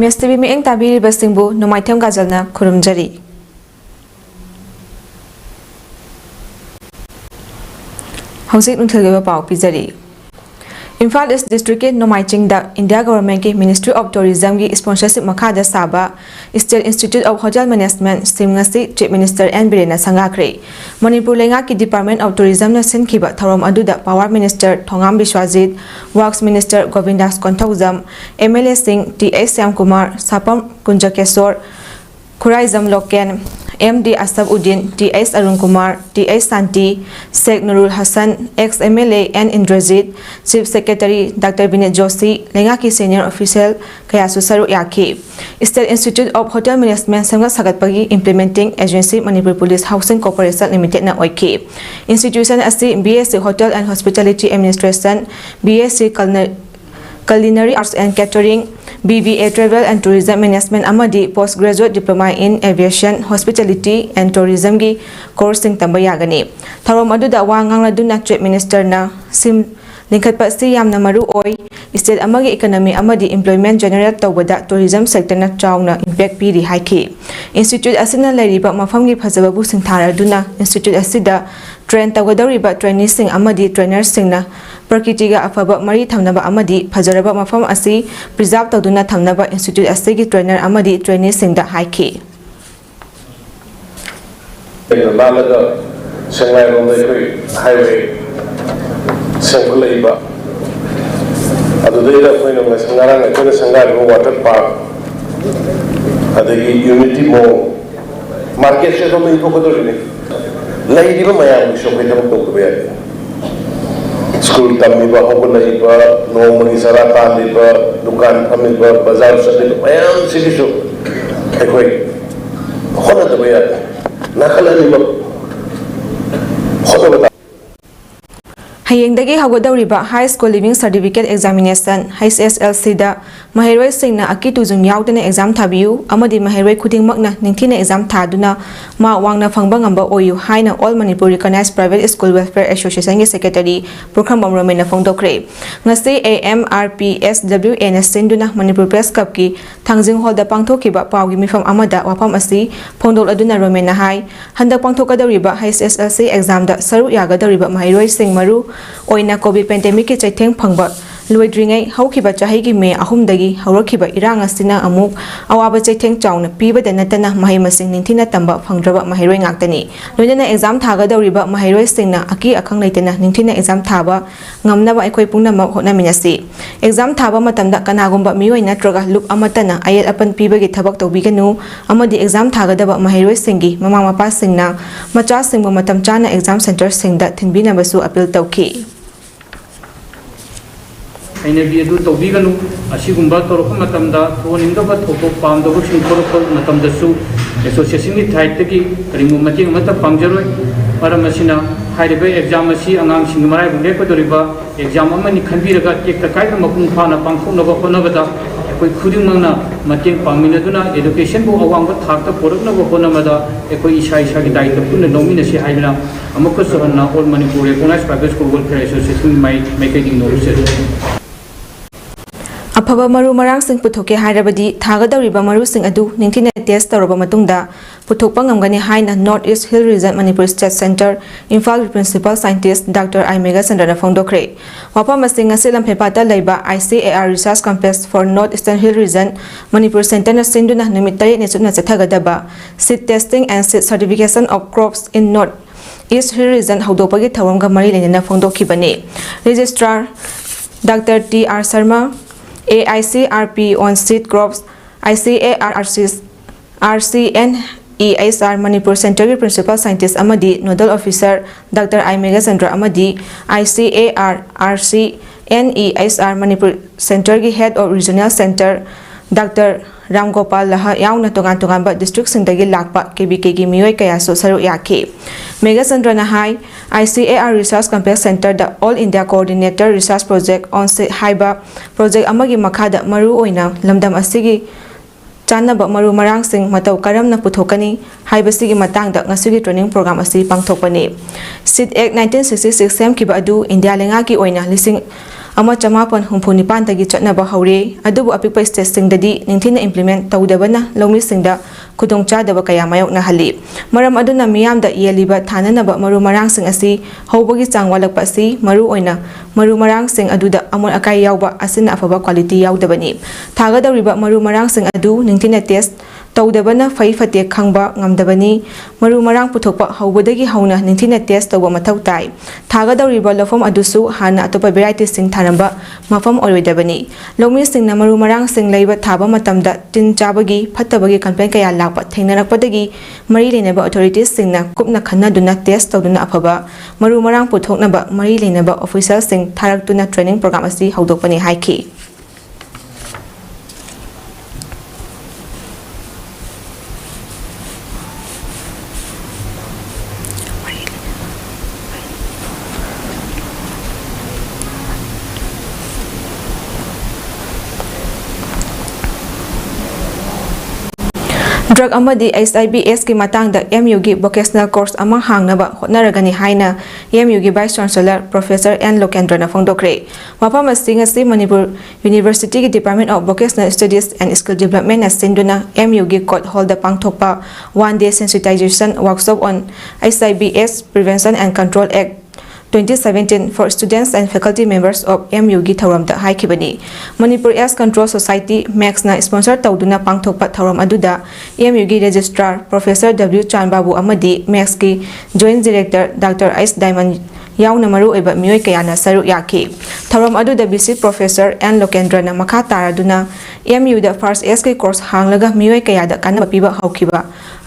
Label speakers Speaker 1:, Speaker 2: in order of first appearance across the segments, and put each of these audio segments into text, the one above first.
Speaker 1: MSTV mieng tabiri basingbu nomaitem gajalna kurumjari. Hauzik nungthilgeba pau pijari. Imphal East District Nomaiching da India Government ki Ministry of Tourism ki sponsorship makhada saba State Institute of Hotel Management simngasi Chief Minister N Birena sangakre Manipur lenga ki Department of Tourism na sinkhiba thorom aduda Power Minister Thongam Biswajit, Works Minister Govindas Konthaujam, MLA Singh T.S. Syam Kumar, Sapam Kunjakesor, Khuraizam Loken, MD Asabuddin, T.S. Arun Kumar, T.S. Santi, Sheikh Nurul Hassan, ex-MLA N. Indrajit, Chief Secretary Dr. Binet Joshi, Lengaki Senior Official Kayasu Saru Yaki, State Institute of Hotel Management Samga Sagatpagi Implementing Agency Manipur Police Housing Corporation Limited na Oiki. Institution asi BSc Hotel and Hospitality Administration, BSc Culinary Arts and Catering, BBA Travel and Tourism Management amadi Postgraduate Diploma in Aviation, Hospitality and Tourism gi course sing tamba yagani. Tharom aduda wa ngangladuna Chief Minister na sim lingkhatpa si yamna maru oi state amagi economy amadi employment generate tawbada tourism sector na chawna impact piri haiki. Institute asina lairiba mafamgi phajababu singthara duna institute asida train tawgadoriba trainees sing amadi trainers singna Prakitiga afaba mari thamnaba amadi phajaraba mafam asi preserve tawduna thamnaba institute asigi trainer amadi trainees singda haiki.
Speaker 2: Nalaga Shanghai highway Sangulaiba Adudela Queen Sangara and Sangari Water Park Adagi Unity Mall Market Shadow in Tokodori Lady Mayam Shopita Tokobia School Tamiba Hokulaiba, Normani Sarata Liba, Dukan Tamiba, Bazar Sadiq, Mayam City Show Equi Hona the Bayat Nakala Hota.
Speaker 1: Hayengdagi hagodawriba High School Living Certificate Examination HSLC da mahiroi singna akitu zum yaudana exam thabiu amadi mahiroi khudingmakna ningthina exam thaduna ma wangna phangba ngamba oyu haina All Manipur Recognized Private School Welfare Association gi Secretary Prokham Bamromena phongdokre ngasi AMRPSWA na sinduna Manipur Press Cup ki thangjing hall da pangthokiba pawgi mifam amada wafam asi phongdol aduna romena hai handak pangthokadawriba HSLC exam da saru yagadawriba mahiroi sing maru oina COVID pandemic ki chaitheng phangba loidringai haukiba chahigi me ahumdagi haurakiba irang asina amuk awaba chaitheng chauna pibada natana mahai masing ningthina tamba phangdraba mahiroi ngaktani loinana exam thagadawriba mahiroi singna aki akhang leitana ningthina exam thaba ngamnaba aikoi pungnama hotnaminasi exam thaba matamda kanagumba mioi natraga loop amatana ayat apan pibagi thabak tobiganu amadi exam thagadaba mahiroi singi mama mapa singna macha singba matam chana exam center singda thinbina basu appeal tawki
Speaker 3: aina bi adu tobiganu asigumba torokha matamda thoningdaba thoko pamdaba singkorokha matamda su association ni thaitaki ringu mating mata pamjaroi paramasina hairiba exam asi angang singmarai bunge kodoriba exam amani khanbiraga ekta kaina mapung phana pangthoknaba honabada ekoi khuding mangna mating pangminaduna education bu awangba thakta poroknaba honamada ekoi isa isa gi daita punna nomina si haibna amukka sohanna All Manipur Recognized Private School Welfare Association mai making notice
Speaker 1: Apaba maru marang sing puthoke hairabadi thagadawriba maru sing adu ningthina test tawraba matungda puthokpa ngamgani haina North East Hill Region Manipur State Center Imphal Principal Scientist Dr. I Mega Sandra phongdokre wapa masing asilam phepata leiba ICAR Research Complex for North Eastern Hill Region Manipur Center na sinduna namit 3 ni chutna chathagadaba seed testing and seed certification of crops in North East Hill Region haudopagi thawamga mari lenina phongdokhibani Registrar Dr. T.R. Sharma AICRP on seed crops, RCNESR Manipur Center Principal Scientist Amadi Nodal Officer Dr. I Mega Sandra Amadi ICAR RCNESR Manipur Center Head of Regional Center Dr. Ram Gopal Laha yauna tongan tonganba district sindagi lakpa KBK gi mioi kaya so saru yaki Mega Sandra na hai ICAR Research Complex Center da All India Coordinator Research Project on haiba project amagi makhada maru oina lamdam asigi chanaba maru marang sing matau karamna puthokani haibasigi matangda ngasigi training program asi pangthokpani Seed Act 1966 sem kiba adu India lenga ki oina lising 1964 चटनबा हौरे अदुबु अपिकपा स्टेटसिंगददि निंथिना implement तौदबना लौमिसिंगदा खुदोंचादबा कया मायोकनाहल्ली मरम अदुना मियामदा येलिबा थाननबा मरु मरांगसिंग असि हौबगी चांगवालकपा असि मरु ओइना मरु मरांगसिंग अदुदा Amol acai यावबा असिना अफबा quality यावदबनी थागदौरिबा मरु मरांगसिंग अदु निंथिना test तौदबना फै फते खंगबा ngamdabani मरु Marang पुथोकपा हौबदगी हौना निंथिना test तौबा मथौ ताई थागदौरिबा लफम अदुसु हाना अतोपा variety सिंग थारंबा मफम ओरोइदबनी लौमी सिंगना मरु मरांग सिंग लैबा थाबा मतमदा तिन चाबगी फत्तबगी कंप्लेन कया लाकपा थेंगनरकपदगी मरी लेनबा अथॉरिटीज सिंगना कुपना खन्नादुना टेस्ट तौदुना अफबा मरु मरांग पुथोकनबा मरी लेनबा ऑफिसर सिंग थारक्तुना ट्रेनिंग प्रोग्राम असि हौदोकपनी हाइखी ड्रग अमदी HIVS की मातांगदा MU की वोकेशनल कोर्स अमा हांगनबा होटनरगनी हाइना MU की वाइस चांसलर प्रोफेसर एन लोकेंद्रना फोंदोक्रे मफम असि मणिपुर यूनिवर्सिटी की department of vocational studies and skill development सिंधुना MU की कोर्ट हॉल द पांगथोकपा 1 day sensitization workshop on HIVS prevention and control act 2017 for students and faculty members of MU gi thauram da haikibani Manipur AIDS Control Society Max na sponsor tawduna pangthokpa thauram aduda MU gi registrar Professor W Chanbabu amadi Max ki joint director Dr Ice Diamond yauna maru oiba mioi kayana saru yaki thauram aduda visit professor N Lokendra na makha taraduna MU da first AIDS ki course hanglaga mioi kayada kanaba piba haukiba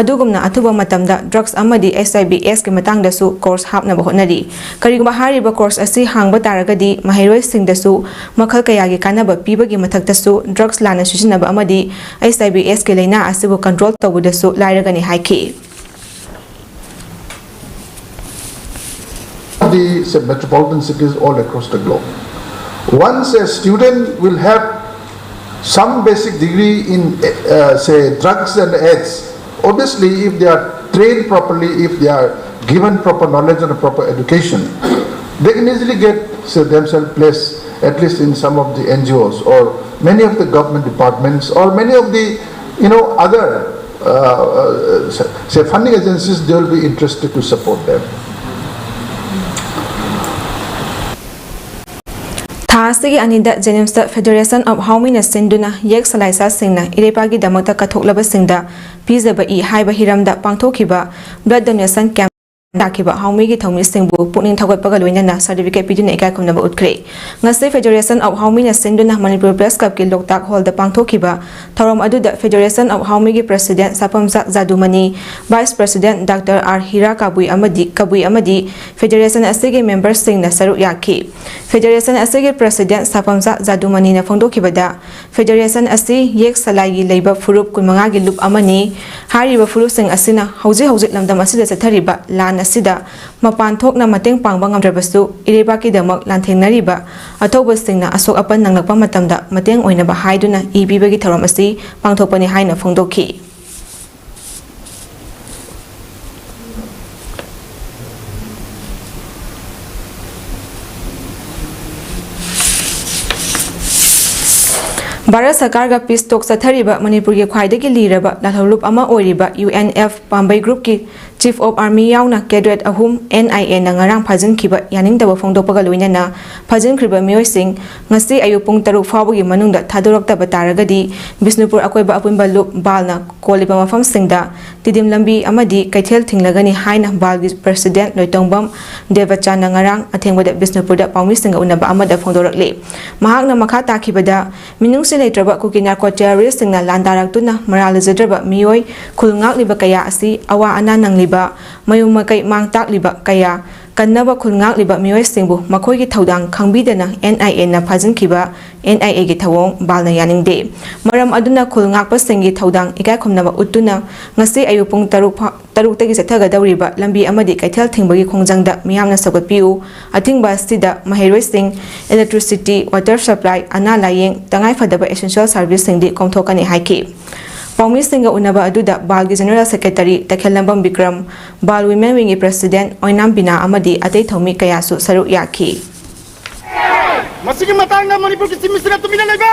Speaker 1: adugumna athuba matamda drugs amadi HIVS ki matangdasu course hapna bahonari kariguma hariba course asi hangba taragadi mahairoi singdasu makhal kayagi kanaba pibagi mathaktasu drugs lana sujinaba amadi HIVS ki leina asibu control tawudasu lairagani haiki
Speaker 4: the metropolitan cities all across the globe. Once a student will have some basic degree in say drugs and AIDS, obviously if they are trained properly, if they are given proper knowledge and a proper education, they can easily get themselves placed at least in some of the NGOs or many of the government departments or many of the other say funding agencies. They will be interested to support them.
Speaker 1: Thasigi anida Jenimsta Federation of Haumina Sinduna Yek Salaisa Singna Irepagi Damata Katoklaba Singda Pizaba E Haiba Hiramda Pangtokiba Blood Donation Camp Dakiba Haumigi Thomi Singbu Punin Tawapagaloina certificate Pidina Ekakumaba Utkre Ngase Federation of Haumina Sinduna Manipur Press Club Ki Loktak Hall the Pangtokiba Thorom Aduda Federation of Haumigi President Sapamzak Zadumani Vice President Dr. R. Hira Kabui Amadi Federation Asigi members Singna Saru Yaki Federation Asigi President Sapamzak Zadumani na Fondokibada Federation Asi Yek Salagi Labor Furup Kumangagi Loop Amani Hariba Furu Sing Asina Hausi Lamdam Asida Satariba Lan Asida Mapan Thokna Mateng Pangbang Drabasu Iribaki Damak Lantenariba Atoba Singna Asok Apan Nangakpa Matamda Mateng Oinaba Haiduna Ibibagi Taramasi Pangtopani Haina Fondoki Bharat Sarkar ga peace talk sathariba Manipur ge khwaidagi liraba lalholup ama oiriba UNF Pambai Group ki Chief of Army yauna cadet ahum NIA na ngarang phajin khiba yaning daba phongdokpaga loinana phajin khiba mioi sing ngasi ayupung taruk fawagi manungda thadorakta bataragadi Bisnupur akoiba apunba loop balna koliba mafam singda tidim lambi amadi kaithel thinglagani haina balgi president loitongbam Devachan na ngarang athengwada Bisnupur da pawmi singa unaba amada phongdorakle mahakna makha takhibada minung Letraba Kuki narco terrorist na Landaratuna, Moralizadraba, Mioi, Kulngak liba kaya asi, awa ana nang liba, mayumakay mang tak liba kaya, Kanaba Kulngak liba Mioi Singbu, Makoy Taudang, Kangbida na NIA na Pazin Kiba, NIA Gitawong, Balna Yaning Day. Maram Aduna Kulngak Pasingi Taudang, Ikakum Naba Utuna, Ngasi Ayupung Tarutagi Sataga Dauriba, Lambi Amadi Kaitel Tingbagi Kongjangda, Miamna Sabapiu, Atingba Sida, Mahiro Sing, electricity, water supply, Ana Laying, Tangai Fadaba Essential Service Singdi, Komtokani Haiki. Pawmi Singa Unaba Aduda, Balgi General Secretary, Takelambam Bikram, Bal Women Wing President, Oinam Bina Amadi, Ate Thomi Kayasu, Saru Yaki.
Speaker 5: ꯃꯁꯤꯒꯤ ꯃꯇꯥꯡꯗ ꯃꯅꯤꯄꯨꯔꯒꯤ chief minister ꯇꯨꯃꯤꯟꯅ ꯂꯩꯕ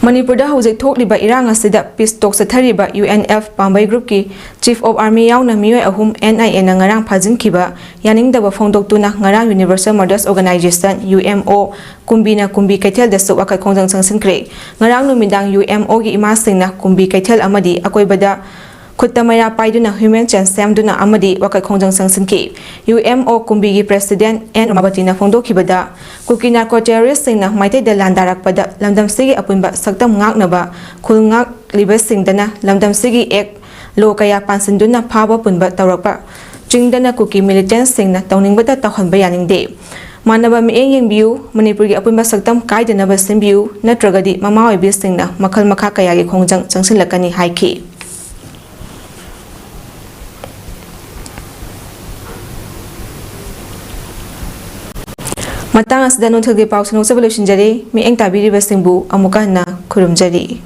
Speaker 1: ꯃꯅꯤꯄꯨꯔꯗ ꯍꯧꯖꯤꯛ ꯊꯣꯛꯂꯤꯕ ꯏꯔꯥꯡ ꯑꯁꯤꯗ ꯄꯤꯁ ꯇꯣꯛ ꯆꯠꯊꯔꯤꯕ UNF ꯄꯥꯝꯕꯩ ꯒ꯭ꯔꯨꯞꯀꯤ ꯆꯤꯐ ꯑꯣꯐ ꯑꯥꯔꯃꯤ ꯌꯥꯎꯅ ꯃꯤꯑꯣꯏ 3 NIAꯅ ꯉꯔꯥꯡ ꯐꯥꯖꯤꯟꯈꯤꯕ ꯌꯥꯅꯤꯡꯗꯕ ꯐꯣꯡꯗꯣꯛꯇꯨꯅ ꯉꯔꯥꯡ ꯌꯨꯅꯤꯚꯔꯁꯦꯜ ꯃꯔꯗꯔꯁ ꯑꯣꯔꯒꯅꯥꯏꯖꯦꯁꯟ UMO ꯀꯨꯝꯕꯤꯅ ꯀꯨꯝꯕꯤ ꯀꯩꯊꯦꯜꯗꯁꯨ ꯋꯥꯀꯠ ꯈꯣꯡꯖꯪ ꯆꯪꯁꯤꯟꯈ꯭ꯔꯦ ꯉꯔꯥꯡ ꯅꯨꯃꯤꯗꯥꯡ UMOꯒꯤ ꯏꯃꯥꯁꯤꯡꯅ ꯀꯨꯝꯕꯤ ꯀꯩꯊꯦꯜ ꯑꯃꯗꯤ ꯑꯀꯣꯏꯕꯗ ꯈꯨꯠꯇ ꯃꯩꯔꯥ ꯄꯥꯏꯗꯨꯅ ꯍ꯭ꯌꯨꯃꯦꯟ ꯆꯦꯟ ꯁꯦꯝꯗꯨꯅ ꯑꯃꯗꯤ ꯋꯥꯀꯠ ꯈꯣꯡꯖꯪ ꯆꯪꯁꯤꯟꯈꯤ UMO ꯀꯨꯝꯕꯤꯒꯤ president N ꯔꯃꯥꯕꯇꯤꯅ ꯐꯣꯡꯗꯣꯛꯈꯤꯕꯗ cookie narco ꯇꯦꯔꯣꯔꯤꯁꯁꯤꯡꯅ ꯃꯩꯇꯩꯗ ꯂꯥꯟꯗꯥꯔꯛꯄꯗ ꯂꯝꯗꯝꯁꯤꯒꯤ ꯑꯄꯨꯟꯕ ꯁꯛꯇꯝ ꯉꯥꯛꯅꯕ ꯈꯨꯜ ꯉꯥꯛꯂꯤꯕꯁꯤꯡꯗꯅ ꯂꯝꯗꯝꯁꯤꯒꯤ ꯂꯣ ꯀꯌꯥ ꯄꯥꯟꯁꯤꯟꯗꯨꯅ ꯐꯥꯕ ꯄꯨꯟꯕ ꯇꯧꯔꯛꯄ ꯆꯤꯡꯗꯅ ꯀꯨꯀꯤ ꯃꯤꯂꯤꯇꯦꯟꯠꯁꯤꯡꯅ ꯇꯧꯅꯤꯡꯕꯗ ꯇꯧꯍꯟꯕ ꯌꯥꯅꯤꯡꯗꯦ ꯃꯥꯟꯅꯕ ꯃꯤꯠꯌꯦꯡ ꯌꯦꯡꯕꯤꯌꯨ ꯃꯅꯤꯄꯨꯔꯒꯤ ꯑꯄꯨꯟꯕ ꯁꯛꯇꯝ ꯀꯥꯏꯗꯅꯕ ꯁꯤꯟꯕꯤꯌꯨ ꯅꯠꯇ꯭ꯔꯒꯗꯤ ꯃꯃꯥ ꯑꯣꯏꯕꯤꯁꯤꯡꯅ ꯃꯈꯜ ꯃꯈꯥ ꯀꯌꯥꯒꯤ ꯈꯣꯡꯖꯪ ꯆꯪꯁꯤꯜꯂꯛꯀꯅꯤ ꯍꯥꯏꯈꯤ ꯃꯇꯥꯡ ꯑꯁꯤꯗ ꯅꯨꯡꯊꯤꯜꯒꯤ ꯄꯥꯎ ꯁꯟꯗꯣꯛꯆꯕ ꯂꯣꯏꯁꯤꯟꯖꯔꯤ ꯃꯤꯠꯌꯦꯡ ꯇꯥꯕꯤꯔꯤꯕꯁꯤꯡꯕꯨ ꯑꯃꯨꯛꯀ ꯍꯟꯅ ꯈꯨꯔꯨꯝꯖꯔꯤ